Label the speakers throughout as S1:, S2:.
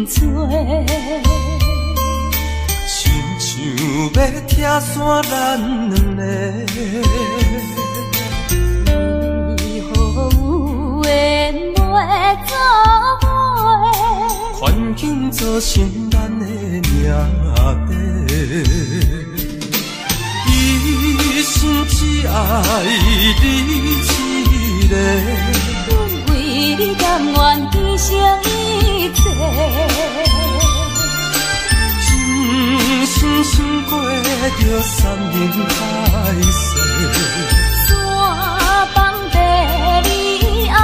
S1: 做，
S2: 亲像要拆散咱两个。
S1: 为何有缘袂做伙？
S2: 环境造成咱的命地，一生只爱你一个。
S1: 阮为你甘愿牺牲一切，
S2: 真心想过着山盟海誓。
S1: 山崩地离，爱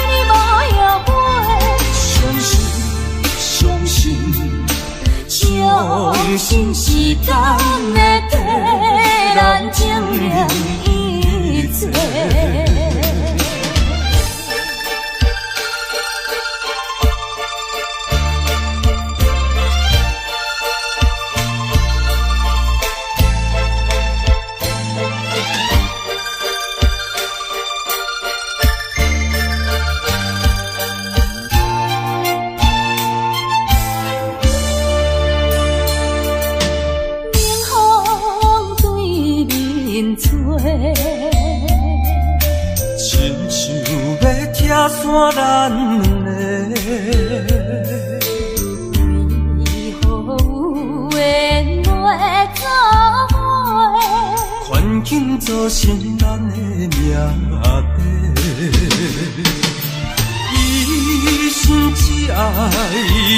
S1: 你无后悔。
S2: 相信，相信，
S1: 相信时间会替咱证明一切。
S2: 亲像要拆散咱两个，
S1: 为何有缘袂做伙？
S2: 环境造成咱的命地，一生只爱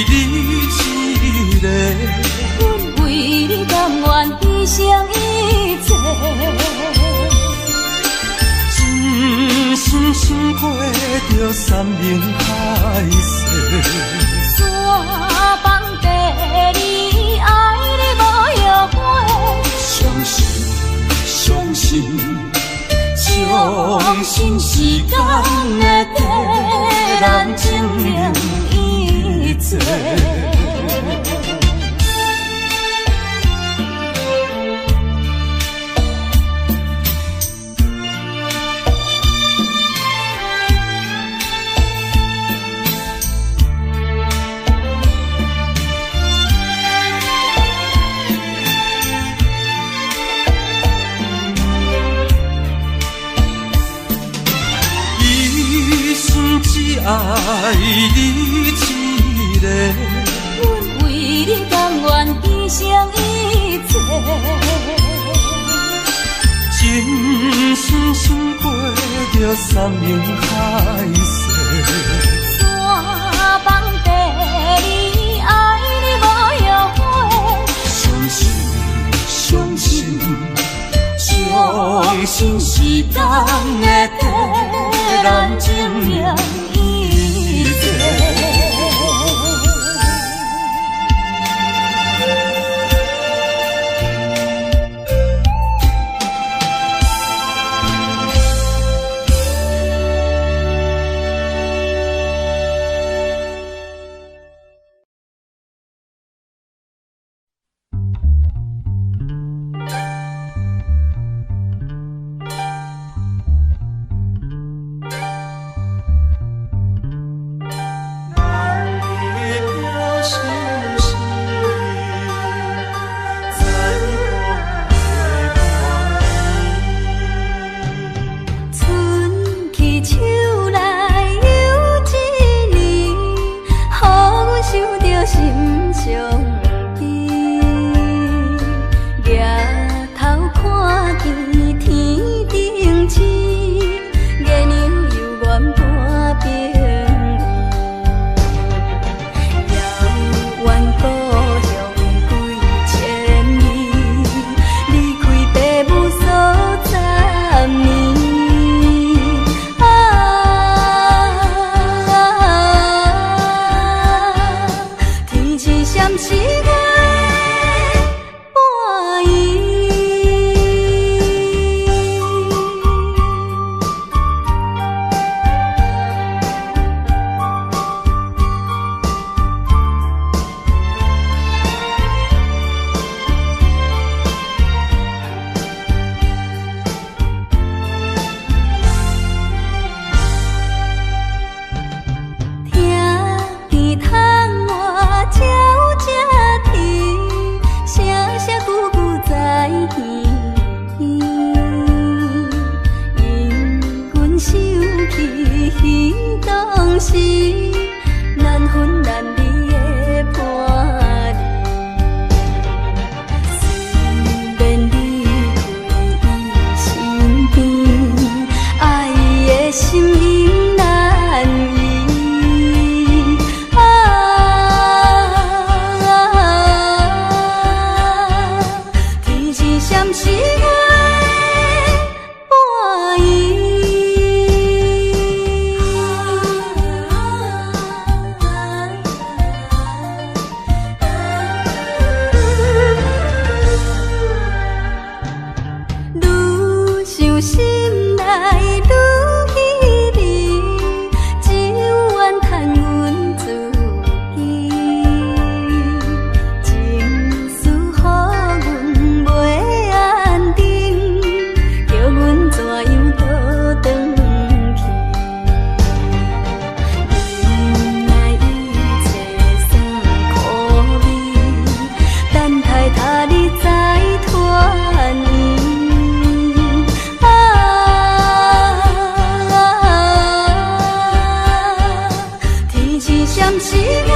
S2: 你一个。
S1: 阮为你甘愿牺牲一切，
S2: 真心想过着山盟海誓。
S1: 山崩地离，爱你无后悔。
S2: 相信，相信，
S1: 相信时间会替咱证明一切。
S2: 只爱你一个，
S1: 阮为你甘愿牺牲一切，
S2: 真心想过着山盟海誓。
S1: 山崩地离，爱你无后悔。
S2: 相信，相信，
S1: 相信时间会替咱证明一切。听见窗天当时，难分难离的伴侣。虽然离开伊身边，爱的心因难移。天是闪时月半依，愈想心内愈稀微，只有怨叹阮自己，情绪予阮袂安定，叫阮怎样倒转去？原来一切算苦味，等待他日再团圆。天是闪时月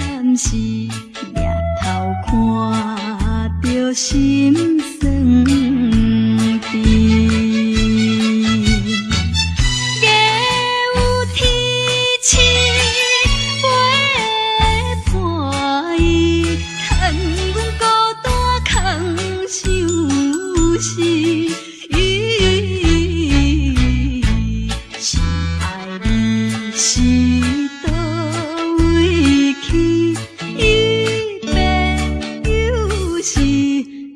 S1: 半是掠头看着心酸甜，月有天星陪伴伊，趁阮孤单空想时，心爱你是倒位去？是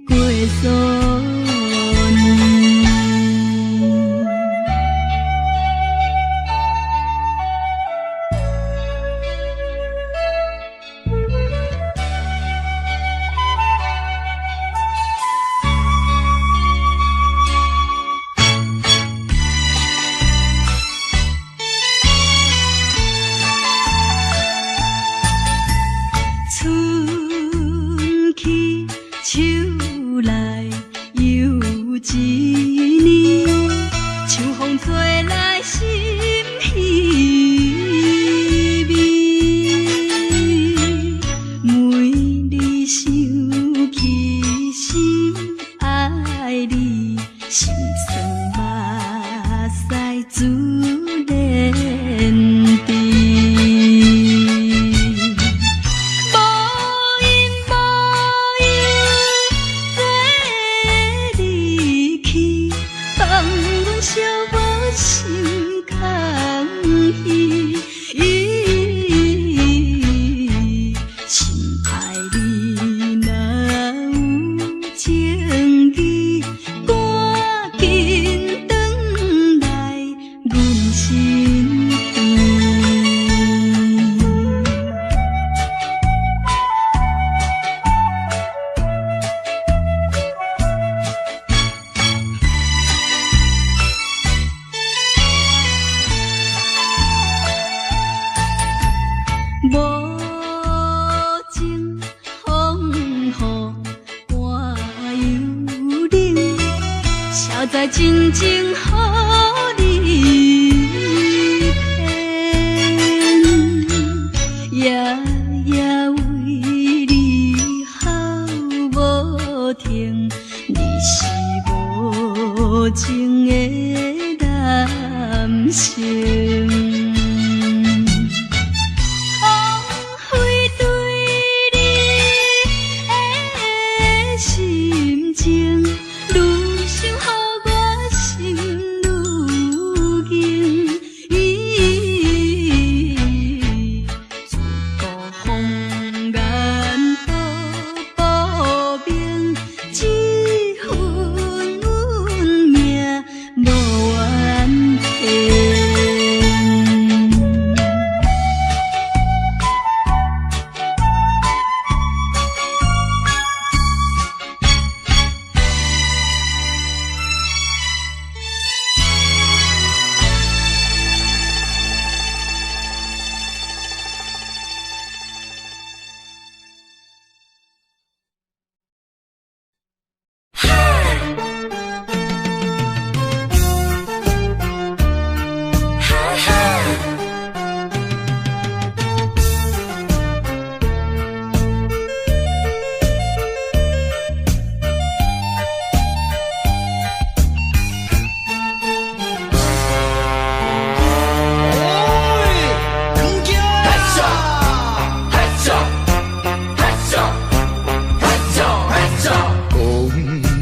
S1: 过数年，春去秋来又一年，秋风吹来心稀微，每日想起心爱你，心酸目屎自然滴。小无心空虚，心爱你若有情意，赶紧转来阮身边。无情风雨半幽冷，谁知真情予你骗？夜夜停，你是无情的男性。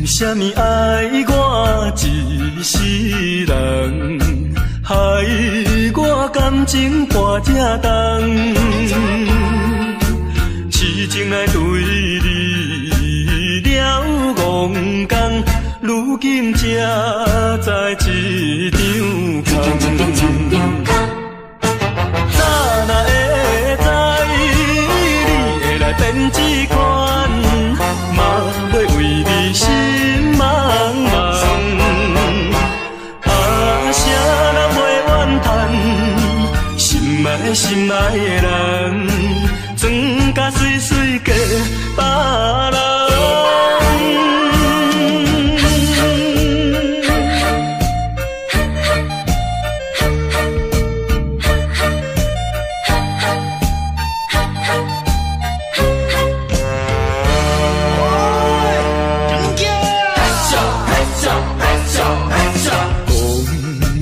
S2: 啥物爱我一世人，害我感情破这重，痴情来对你了戆讲，如今才知一场空。早若会知你会来变这款，嘛要为你心茫茫。啥人袂怨叹，心爱的人，装甲水水嫁别人。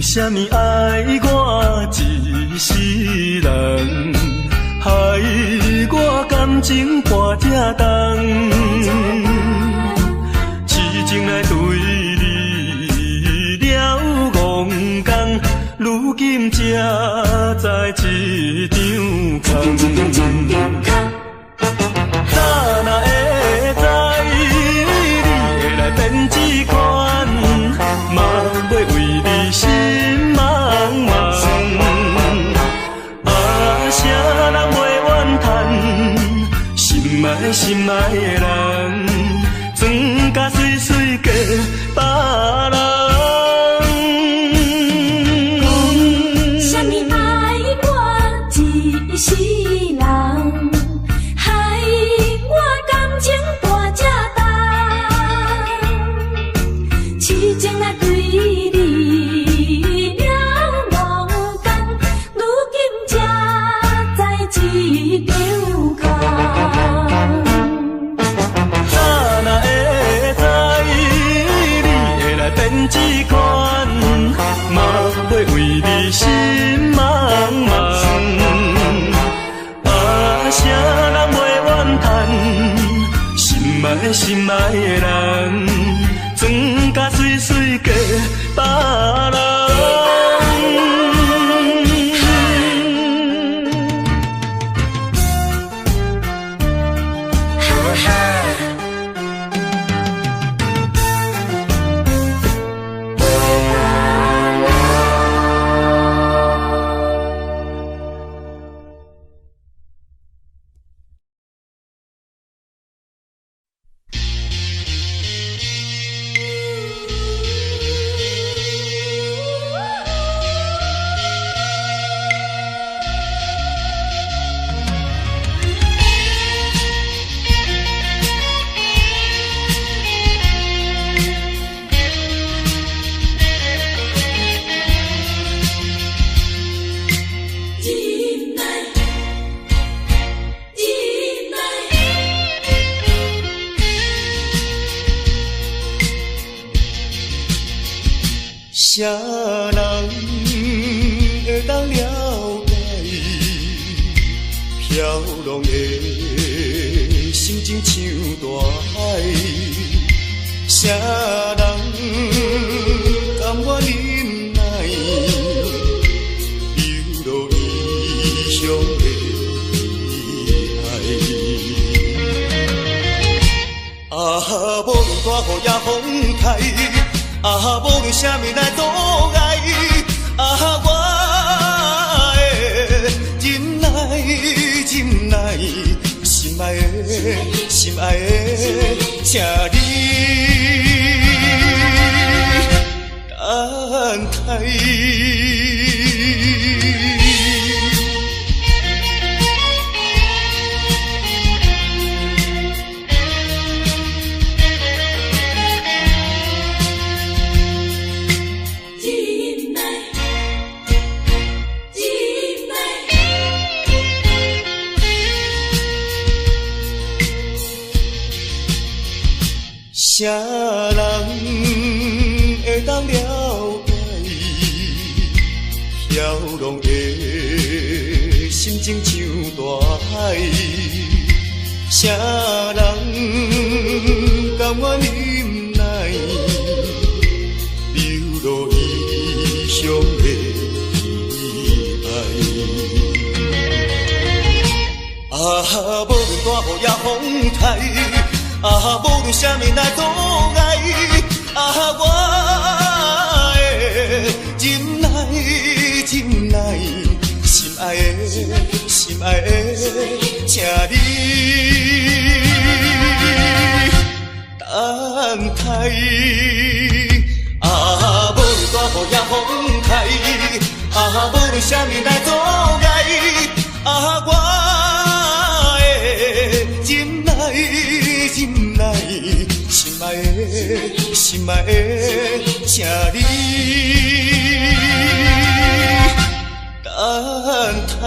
S2: 啥物爱我一世人，害我感情破这重，痴情来对你了戆讲，如今才知一场空。早若会知你会来变这款，嘛要为你心茫茫。啥人袂怨叹，心爱的人，装甲水水嫁别人。
S1: 啥物爱我一世人，害我感情大这重，痴情来对你了戆讲，如今才知一场空。
S2: 早若会知你会来变这款，嘛要为你心茫茫。啥人袂怨叹，心爱的人，装甲水水嫁别人。啥人会当了解飘浪的心情像大海？啥人甘愿忍耐流落异乡的海？啊，无论大雨也风台，啊，无论啥物来阻碍，啊，我会忍耐，忍耐，心爱的，心爱的，请你等待。啥人会当了解飘浪的心情像大海？啥人甘愿忍耐流落异乡的爱？啊，无论大雨也风台，啊，无论啥物来阻碍，啊，我会忍耐，忍耐，心爱的，心爱的，请你等待。啊，无论大雨也风台，啊，无论啥物来阻碍，啊，我会忍耐。忍耐，心爱的，心爱的，请你等待。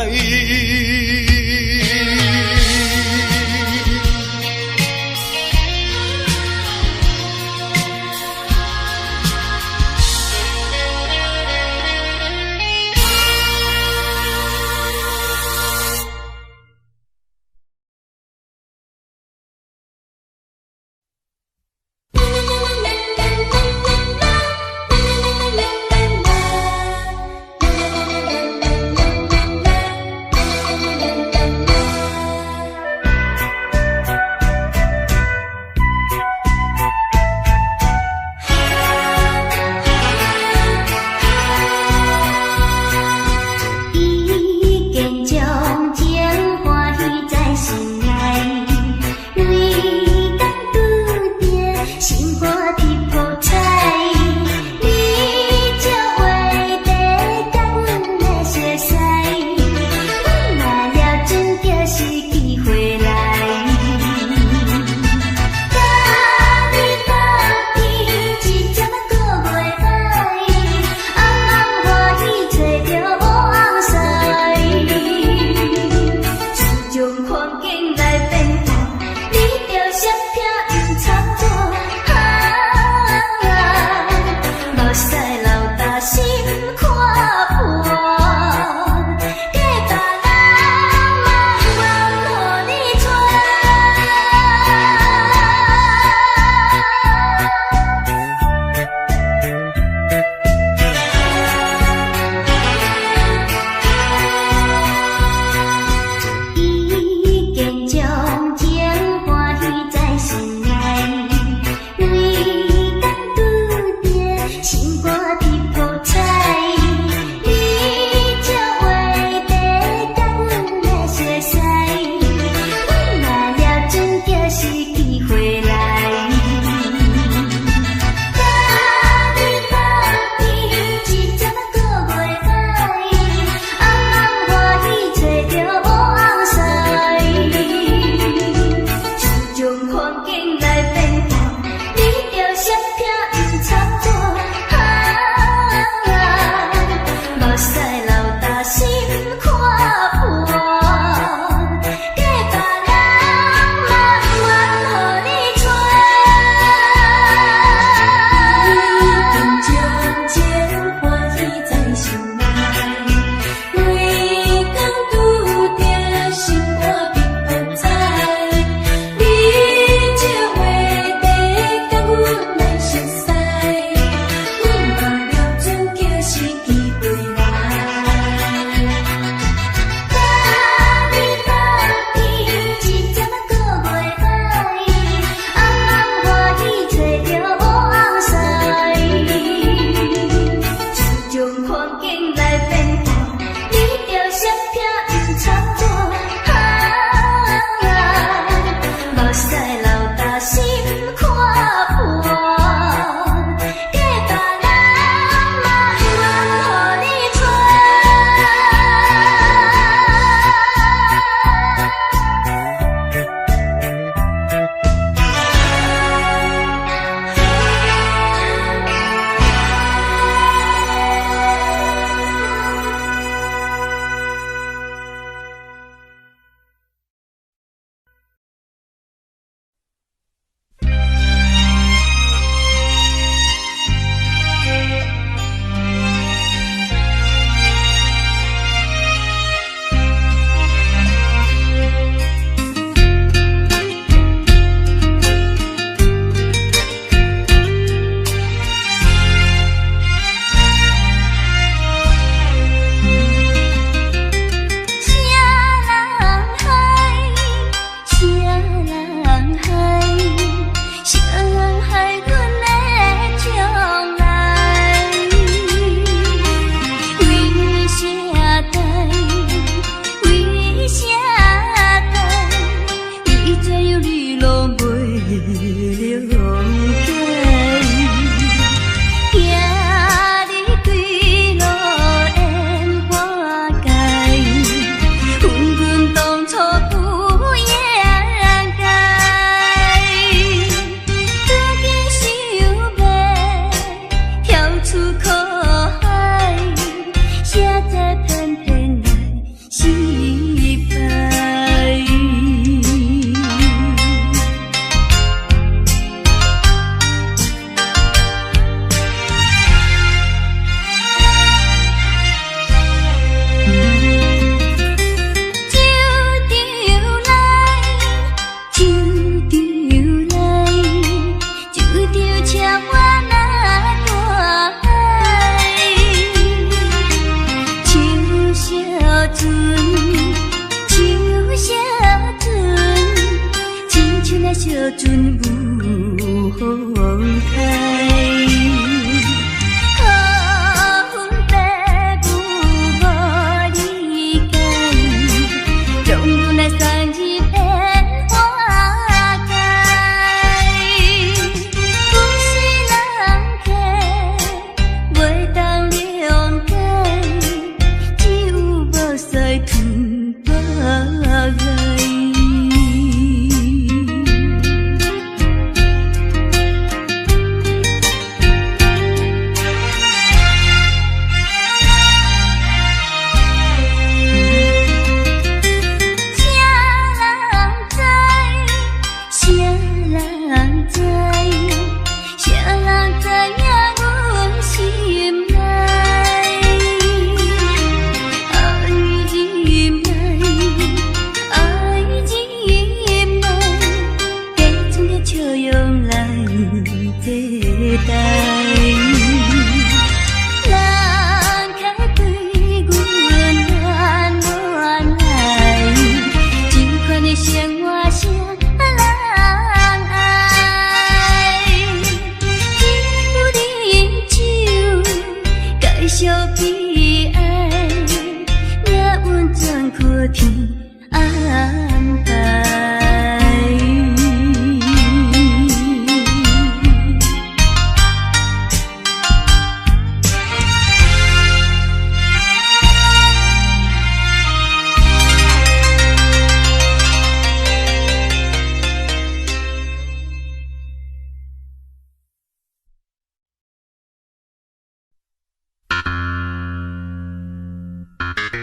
S2: 一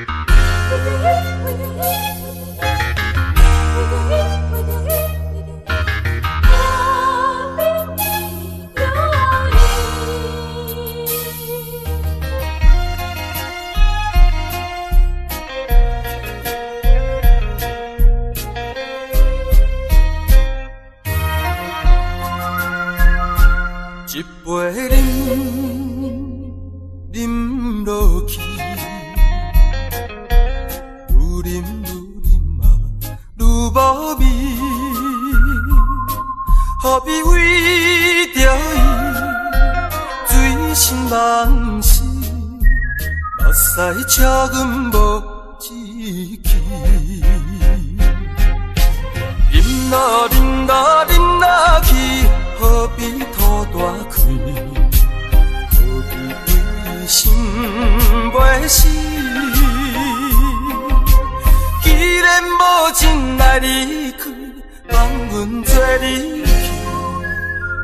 S2: 杯饮，饮落去，愈饮嘛，愈无味。何必为着伊醉生梦死？目屎赤阮无志气。饮啦饮啦饮啦去，何必吐大开？何必为心袂死？既然无情来离开，放阮做离去，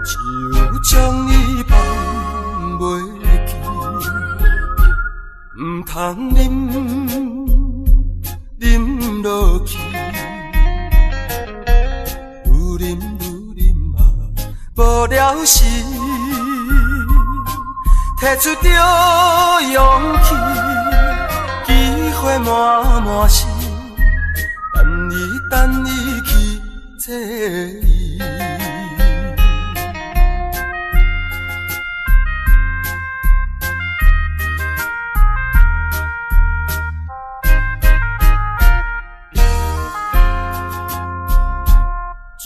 S2: 只有将你放袂记。唔通饮落去，愈饮嘛无了时，摕出着勇气，机会满是，等你去找伊。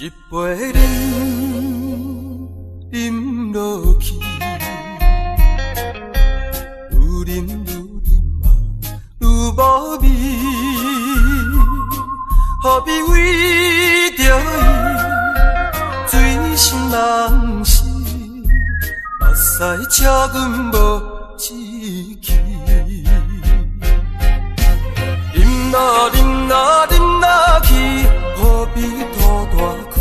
S2: 一杯饮落去，愈饮嘛愈无味。何必为着伊醉生梦死？目屎赤阮无志气。饮啦饮啦饮啦去，何必吐大开？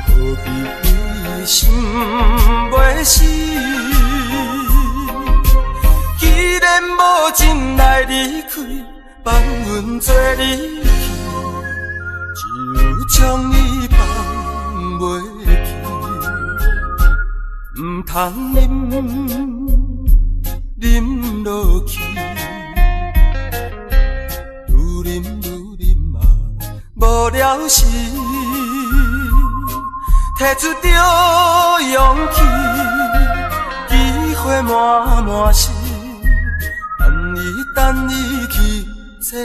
S2: 何必为心袂死？既然无情来离开，放阮做离去，只有将你放袂记。唔通饮落去，愈饮嘛无了时，摕出着勇气，机会满是，等你去找伊。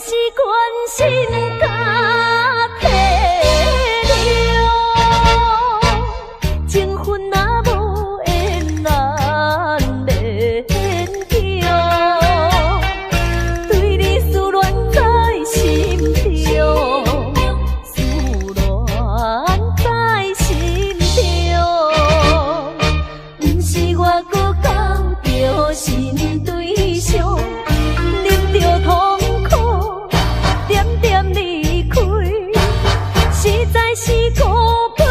S1: 是关心甲体谅，情分若无缘难免强，对你思恋在心中，思恋在心中，不是我搁交着新对象，忍着痛苦，点点离开，实在是顾不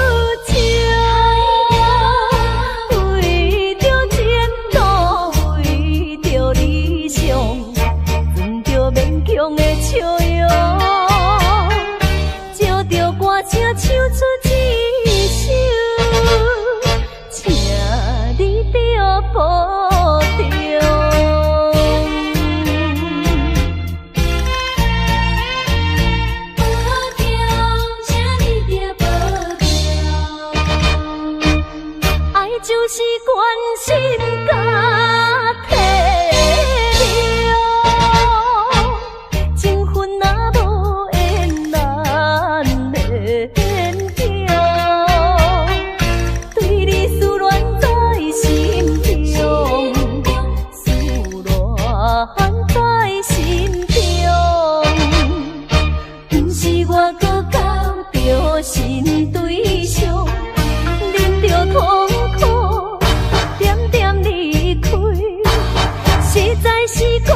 S1: 着。为着前路，为着理想，攥着勉强的笑容，借着歌声唱出一首，请你着保重。就是关心甲体谅，情分若无缘难免强，对你思恋在心中，思恋在心中，不是我搁交着新对象，忍着痛苦，点点离开，实在是顾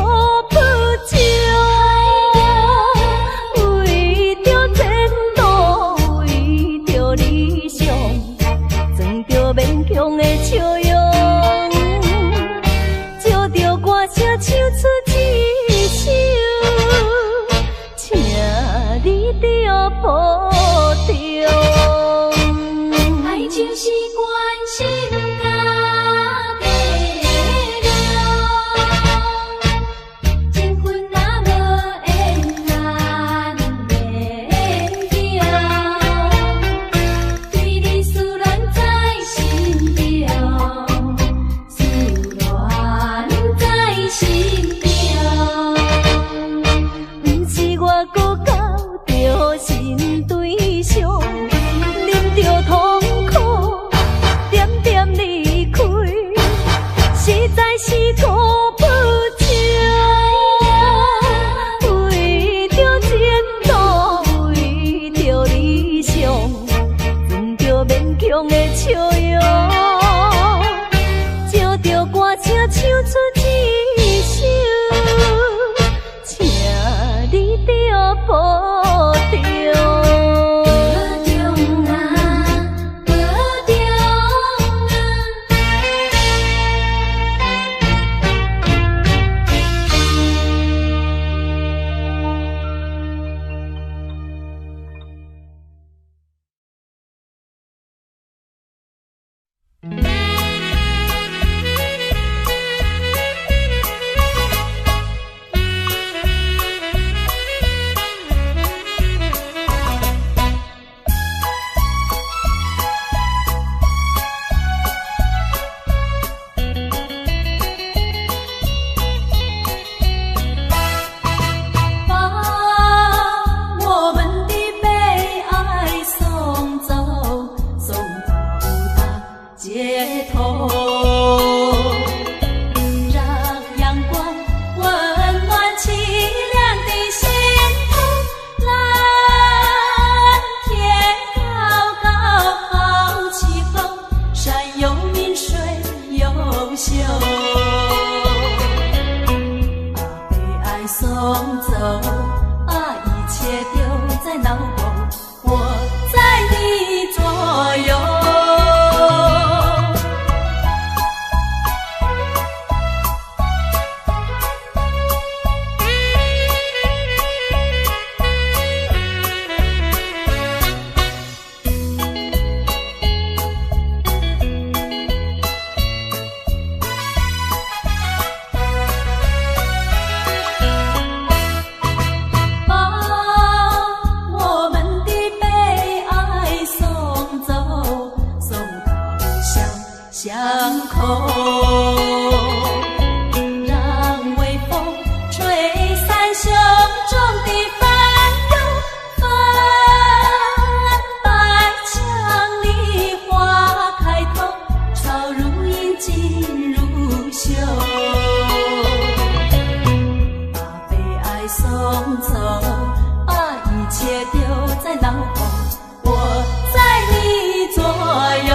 S1: 不着。为着前路，为着理想，攥着勉强的笑容，借着歌声唱出一首，请你着保重。爱就是关心甲体谅，情分若无缘难免强，对你思恋在心中，思恋在心中，不是我搁交着新对象，忍着痛苦，点点离开，实在是顾不着。为着前路，为着理想，攥着勉强的笑容，借着歌声唱出一首，请你着保重。
S3: 我们
S1: 送走，把一切丢在脑后，我在你左右。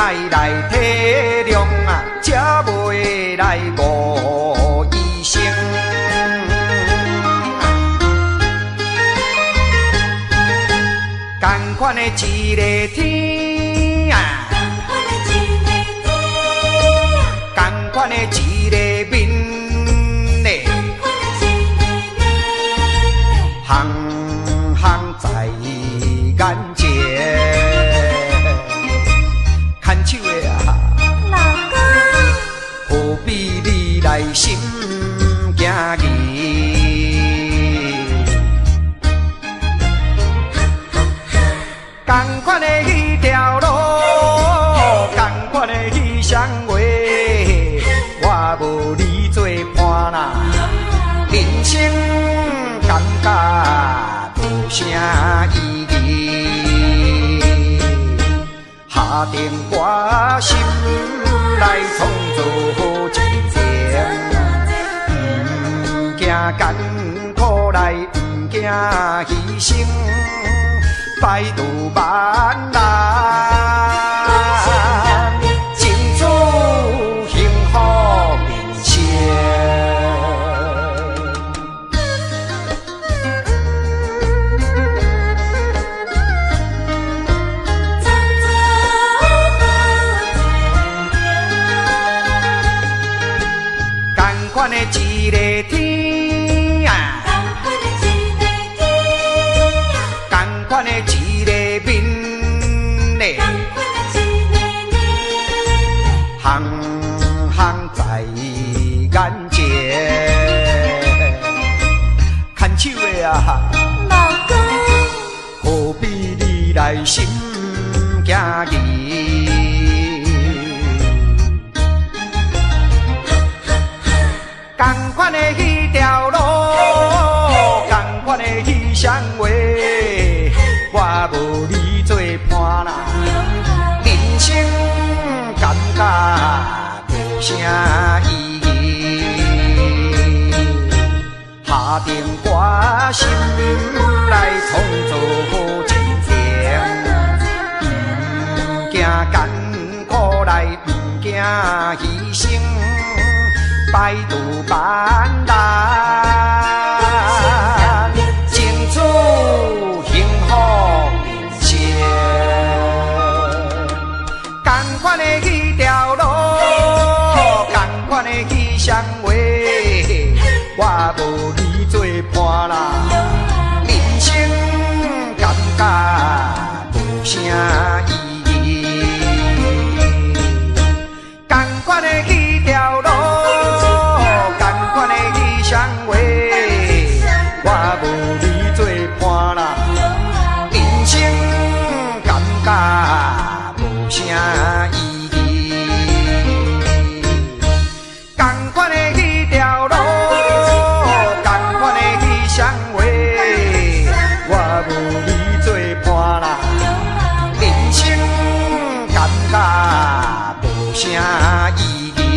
S3: 爱来体谅啊，才袂来误医生。同款的一个天啊，同款的一个面嘞，行行在眼前。牵手的啊，
S1: 老公，
S3: 何必你来心惊疑？同款的迄条路，同款的迄双话，我无你做伴啦，人生感觉无啥意义。下定决心来创造好一天，不惊艰苦来，不惊牺牲，百度万难，尽出幸福面前。同款的一个天啊，同款的一个面嘞，行行在眼前。牵手的啊，
S1: 老公，
S3: 何必你来心惊疑？同款的迄条路，同款的迄双话，我无你做伴啦，人生感觉无啥意义。下定决心来创造好一天，不惊艰苦来，不惊牺牲。百度万难，尽出幸福面前。同款的迄条路，同款的迄双话，我无你做伴啦，人生感觉无啥意义。同款的迄条路。啥意义？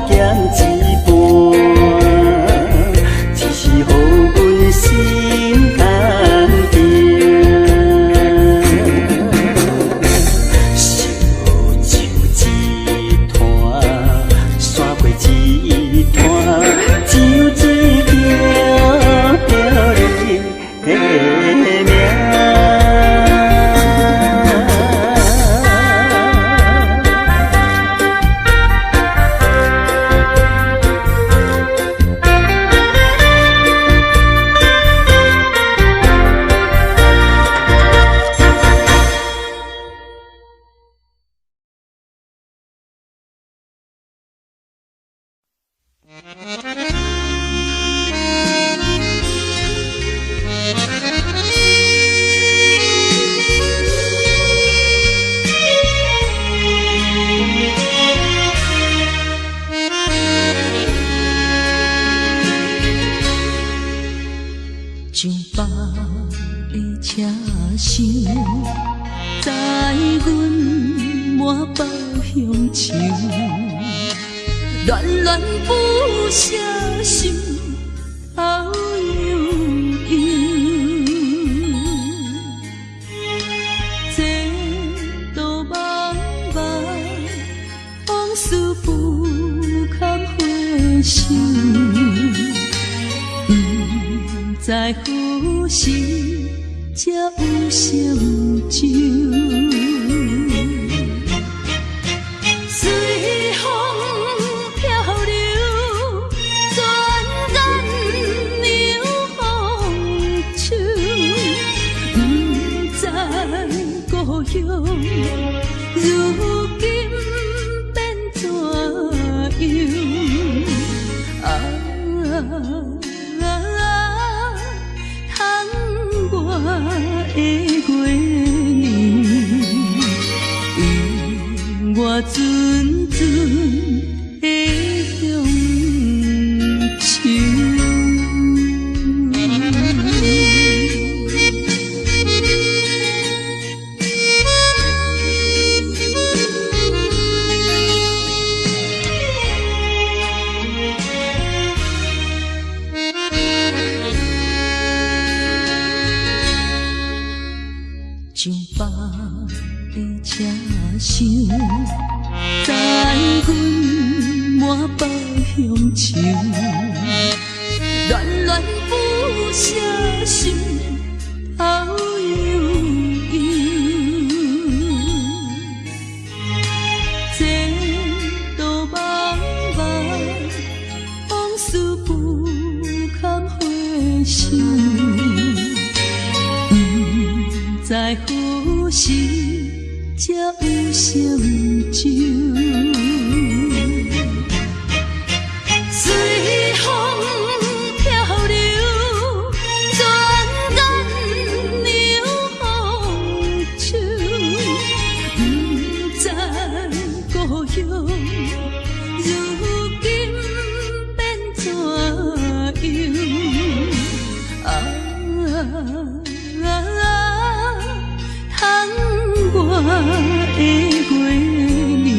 S2: 减一半，只是予阮心安定。烧酒一坛，刷过一坛，酒醉叫着你的名。
S1: 上北的车厢，载阮满北乡愁，恋恋不舍心头悠悠。这道茫茫往事不堪回首。在何时才有成就？随风漂流，转眼流风手。不知故乡如今变怎样？啊！我的月年，我阵阵的乡愁。上北的车厢，载阮满北乡愁，恋恋不舍心头悠悠。这道茫茫往事不堪回首。在何时才有成就？随风漂流，转眼流风手。不知故乡如今变怎样？啊！我的月年，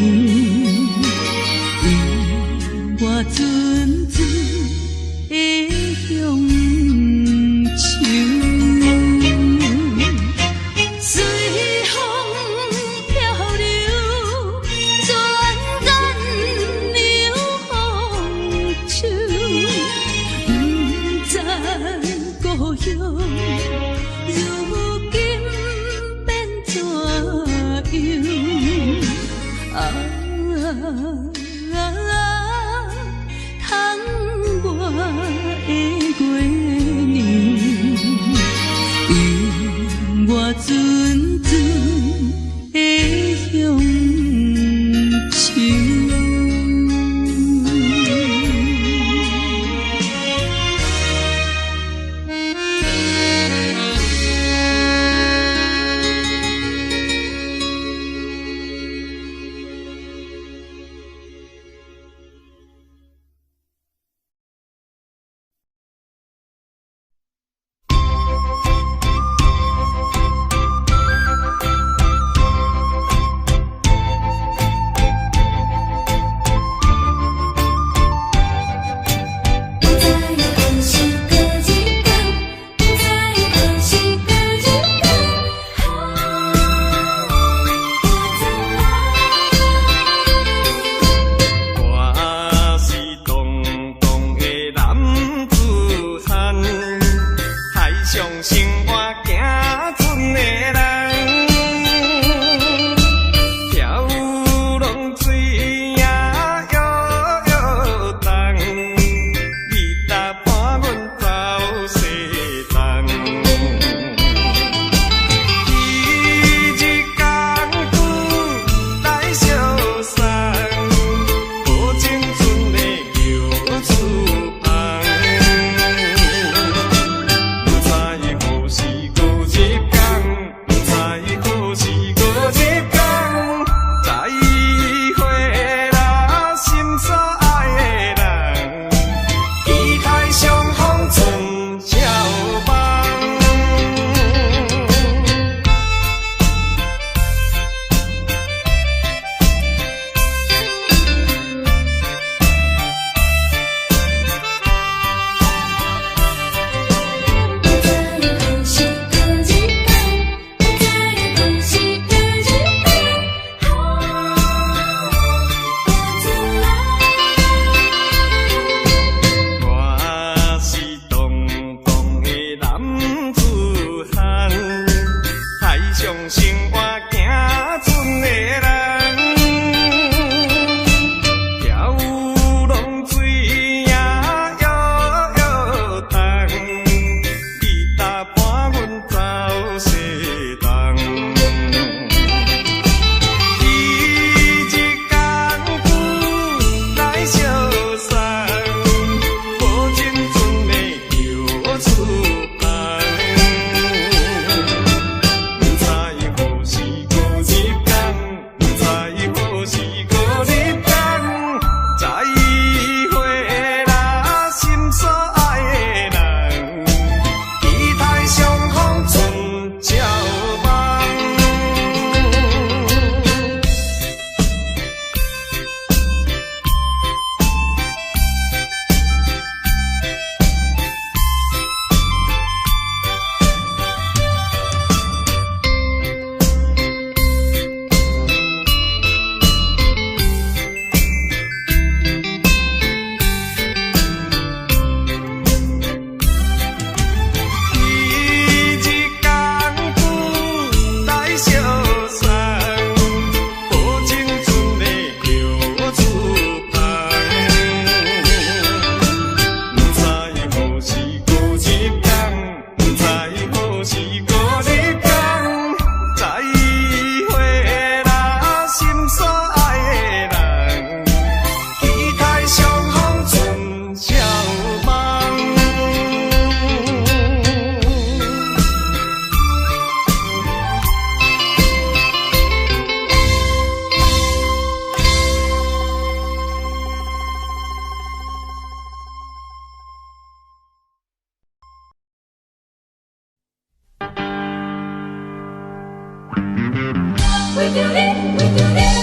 S1: We do it, we do it,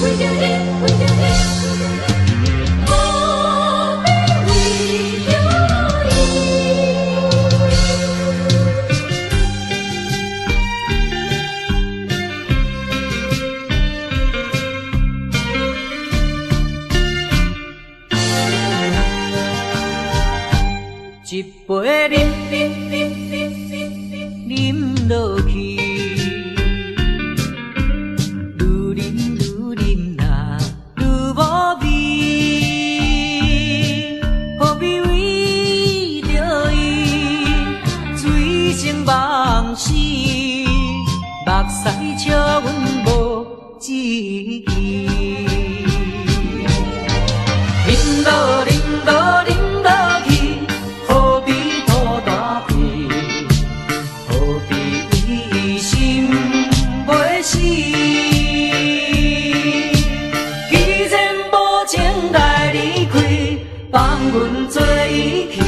S1: we do it, we do it. Oh, we do it. 一杯饮落去。目屎笑阮无志气，饮落饮落饮落去，何必吐大气？何必心袂死？既然无情来离开，放阮做伊去，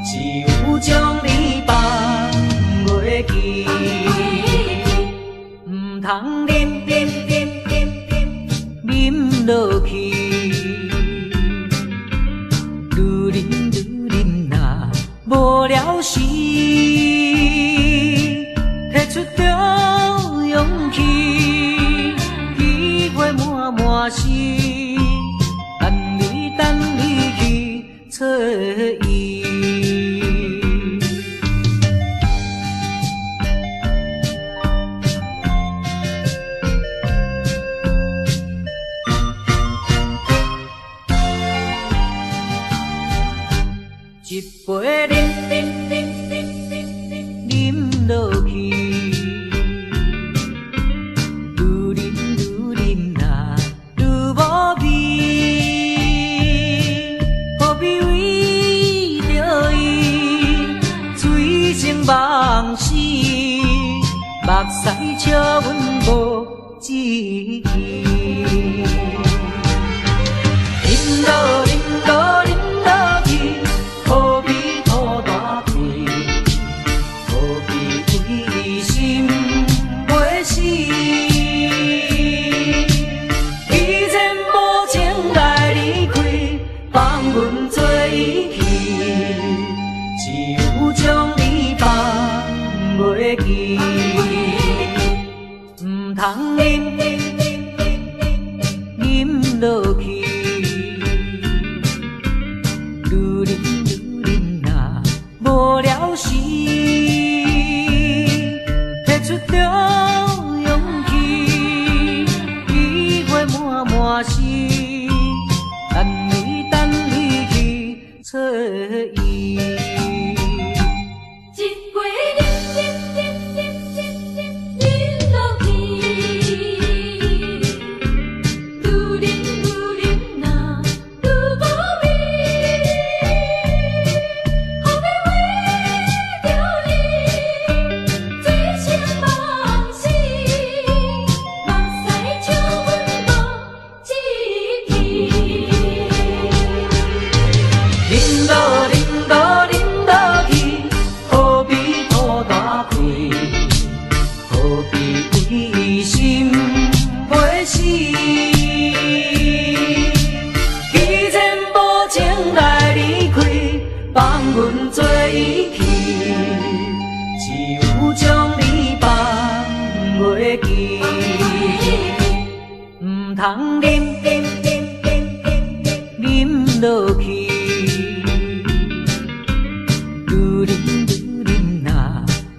S1: 只有将你放袂记。通饮落去，愈饮若无聊时，摕出着勇气，体会满心，等你去找伊。一杯饮落去，愈饮若无味，何必为着伊醉生梦死？目屎笑阮无志气，饮落何必吐大气？何必为心袂死？既然无情来离开，放阮做伊去，只有将你放袂记。唔通饮落去。无聊时，摕出着勇气，体会满心，等你去找伊。一杯饮落去，愈饮若愈无味。心袂死，既然无情来离开，放阮做伊去，只有将你放袂记。唔通饮落去，愈饮若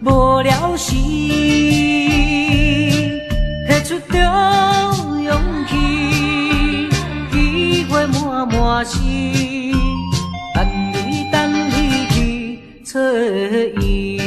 S1: 无聊时。出着勇气，体会满心，等你去找伊。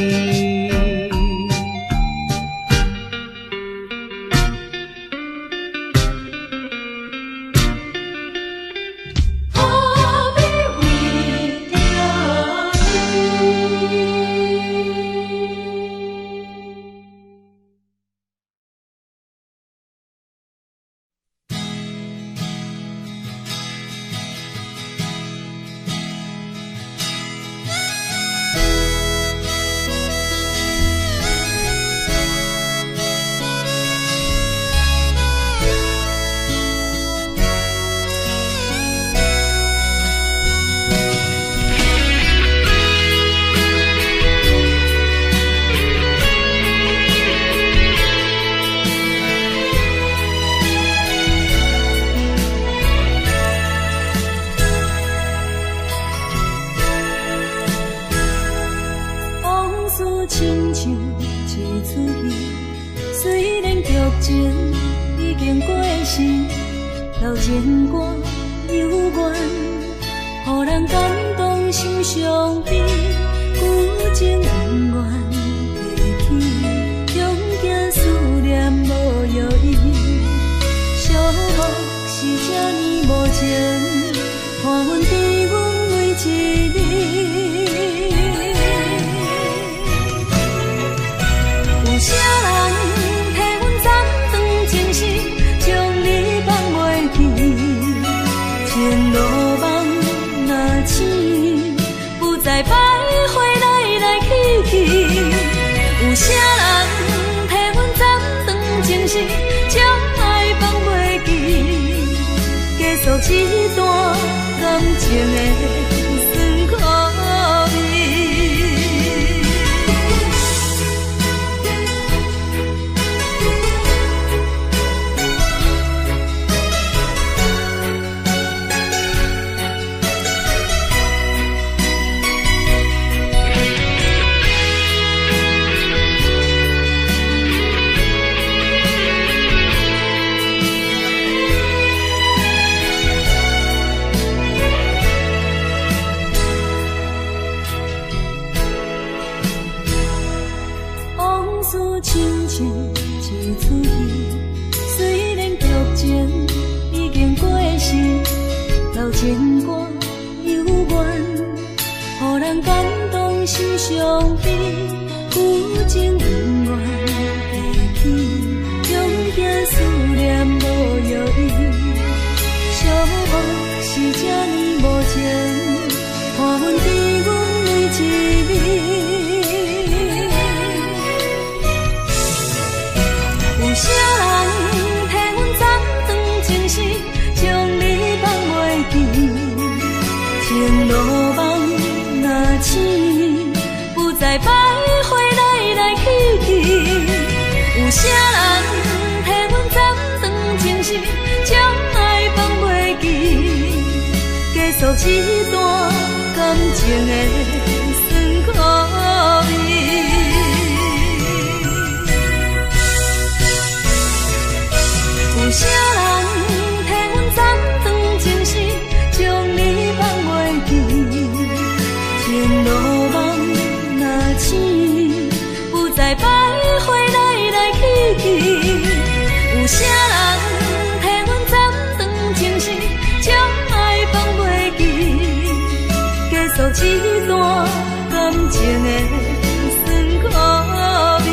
S1: 老情歌幽怨，予人感动心伤悲，旧情永远提起，中间思念无药医，寂寞是这呢无情，看阮伫阮每一日。有啥人替阮斩断情丝，将你放袂记，前路梦若醒，不再徘徊来来去去。有啥人替阮斩断情丝，将爱放袂记，结束一段感情的酸苦味。亲像一出戏，虽然剧情已经过时，老情歌幽怨，予人感动心伤悲，旧情永远提起，中间思念无药医，寂寞是这呢无情，看阮伫阮每一日。有啥人替阮斩断情丝，将你放袂记，前路梦若醒，不再徘徊来来去去。有啥人替阮斩断情丝，将爱放袂记，结束一段感情的酸苦味。有啥人替阮斩断情丝，将你放袂记，前路梦若醒，不再徘徊来来去去。有啥人替阮斩断情丝，将爱放袂记，结束一段感情的酸苦味。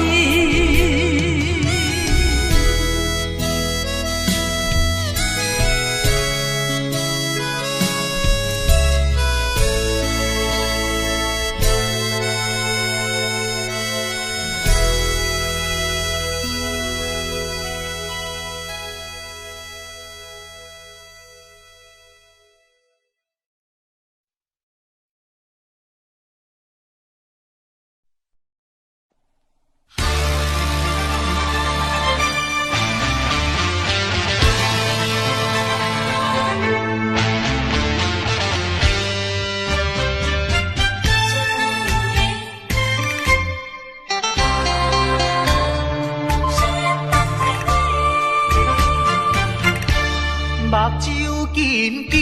S3: 目睭紧紧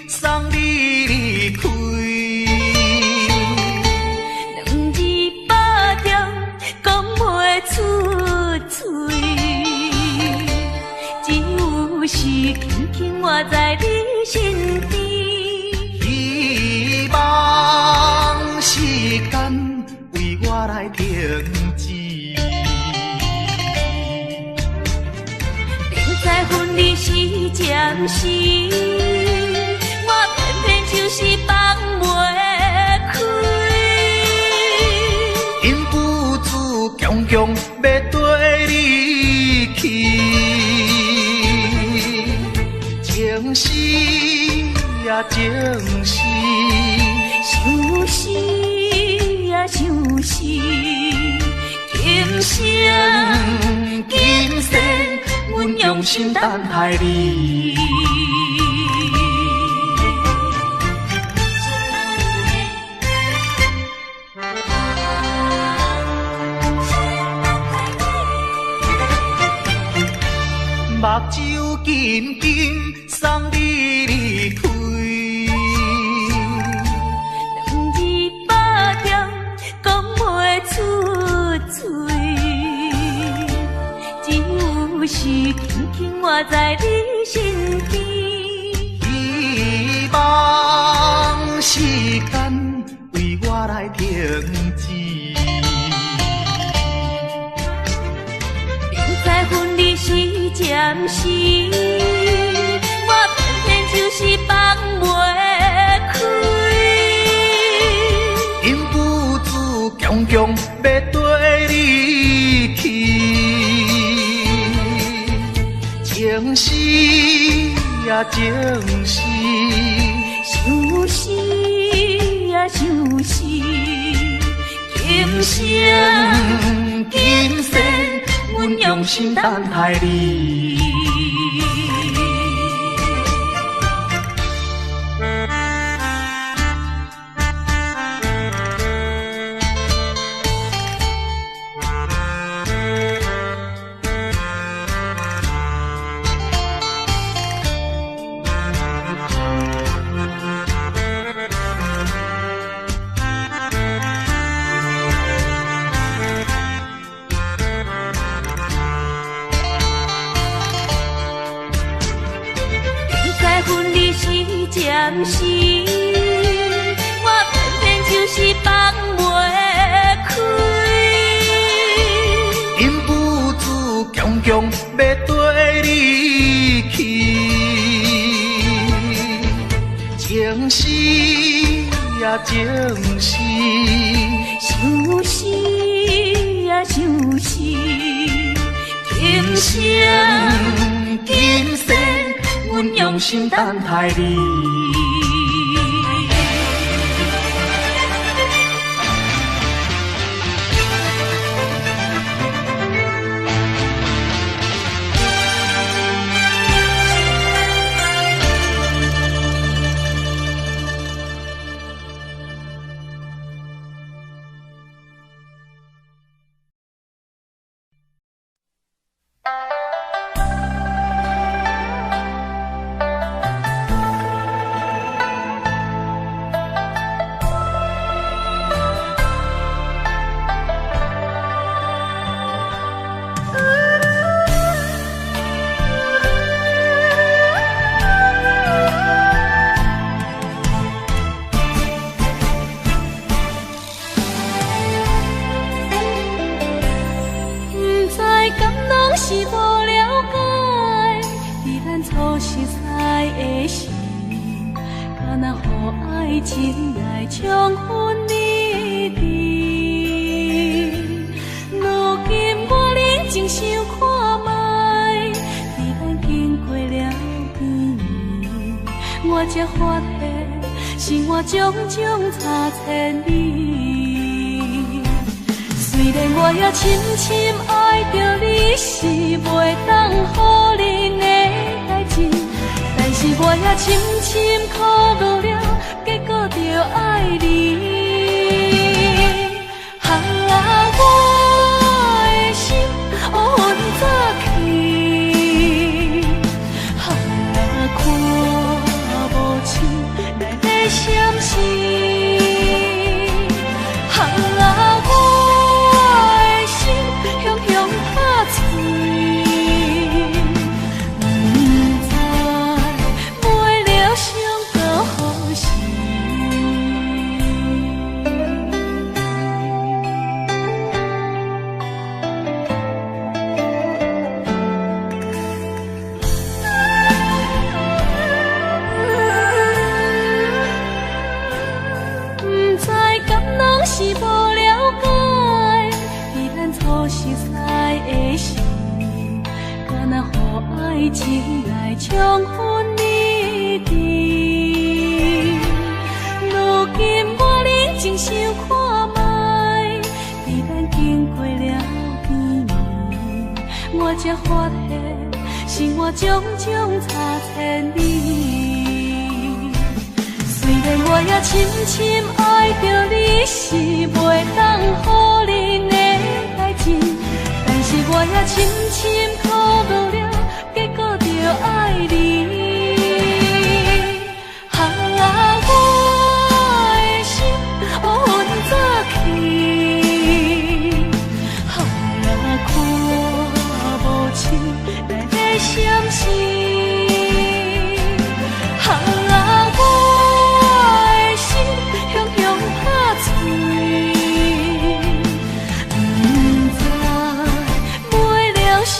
S3: 送你离开，
S1: 两字百条讲袂出嘴，只有是轻轻活在你身边。
S3: 希望时间为我来停止。
S1: 在分离时暂时，我偏偏就是放袂开。
S3: 因父子强强要跟你去，情是呀情是，
S1: 想是呀想是，今生今世。阮用心等待你，
S3: 目睭紧紧
S1: 时，我偏偏就是放袂开。
S3: 因父子强强要跟你去，情是呀情是，
S1: 就是呀就是，今生今世，阮用心等待你。暂时，我偏偏就是放袂开。
S3: 因父子强强要跟你去，情是呀情是，
S1: 就是呀就是，今生今世，阮用心等待你。是无了解，伫咱初识识的时，敢若予爱情来冲昏你智。如今我认真想看卖，伫咱经过了几年，我才发现生活种种差千里。虽然我也深深爱着你，是袂当予人的代志，但是我也深深苦恼了，结果着爱你。我的心乌云早起，看无清内底闪烁。是无了解，伫咱初识识的时，敢若予爱情来冲昏你智。如今我认真想看卖，伫咱经过了几年，我才发现生活种种差千里。虽然我也深深爱着你，是袂当予人的代志，但是我也深深苦恼了，结果着爱你。我的心乌云早起，看无清内底闪烁。想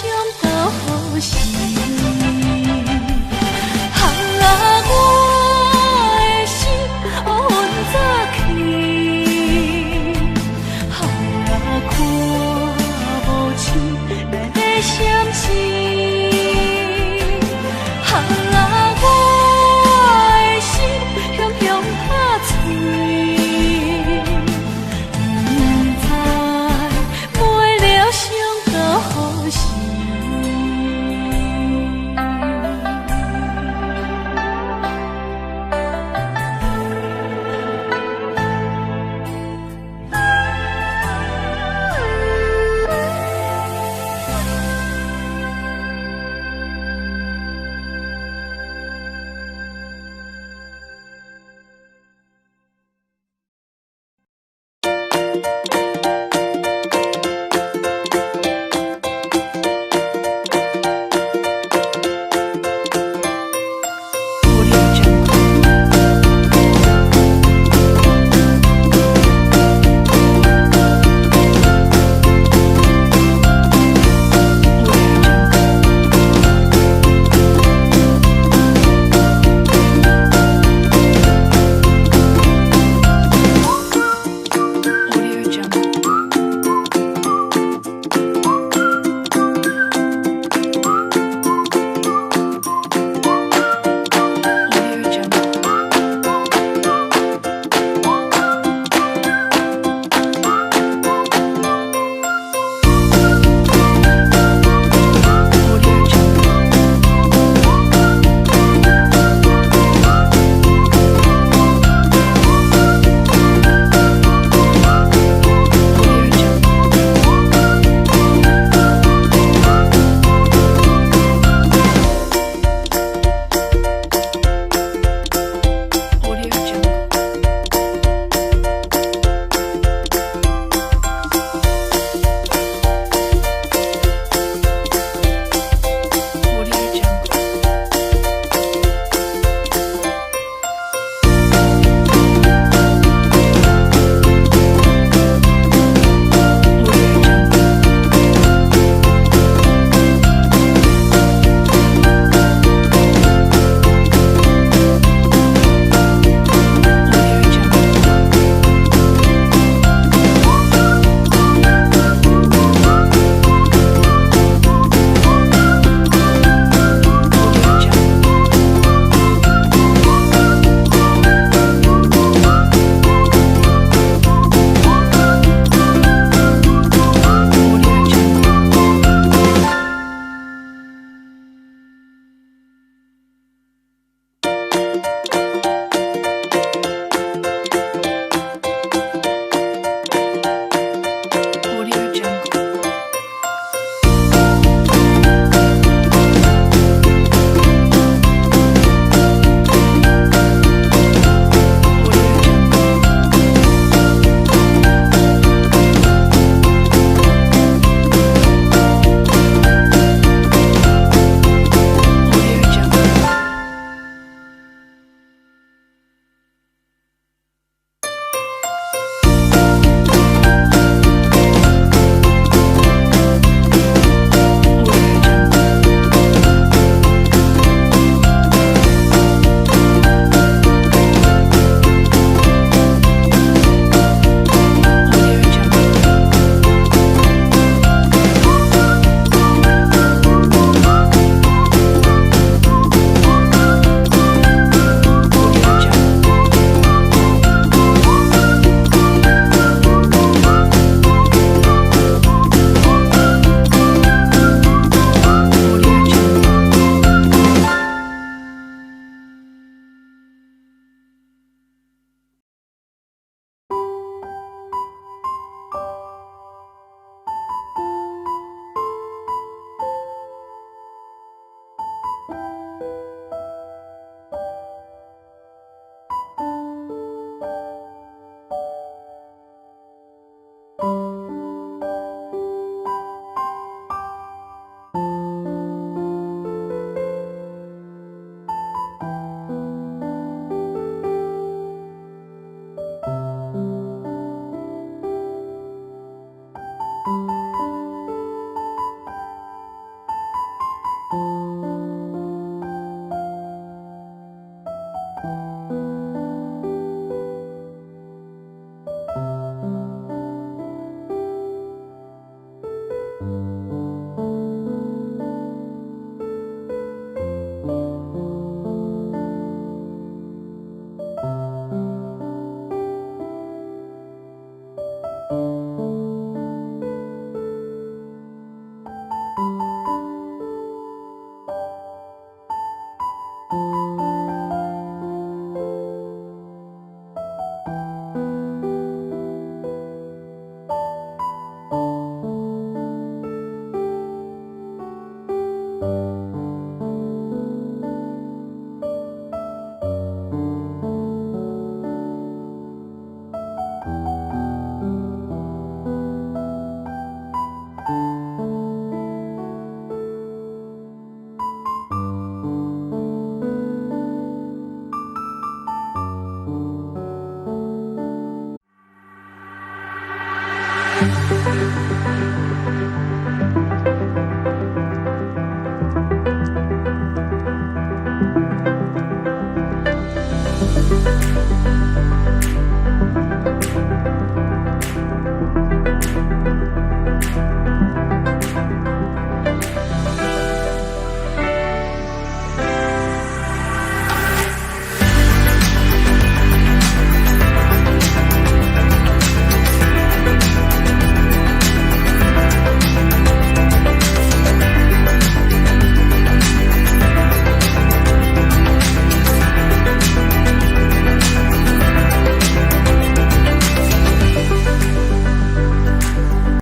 S3: 啊。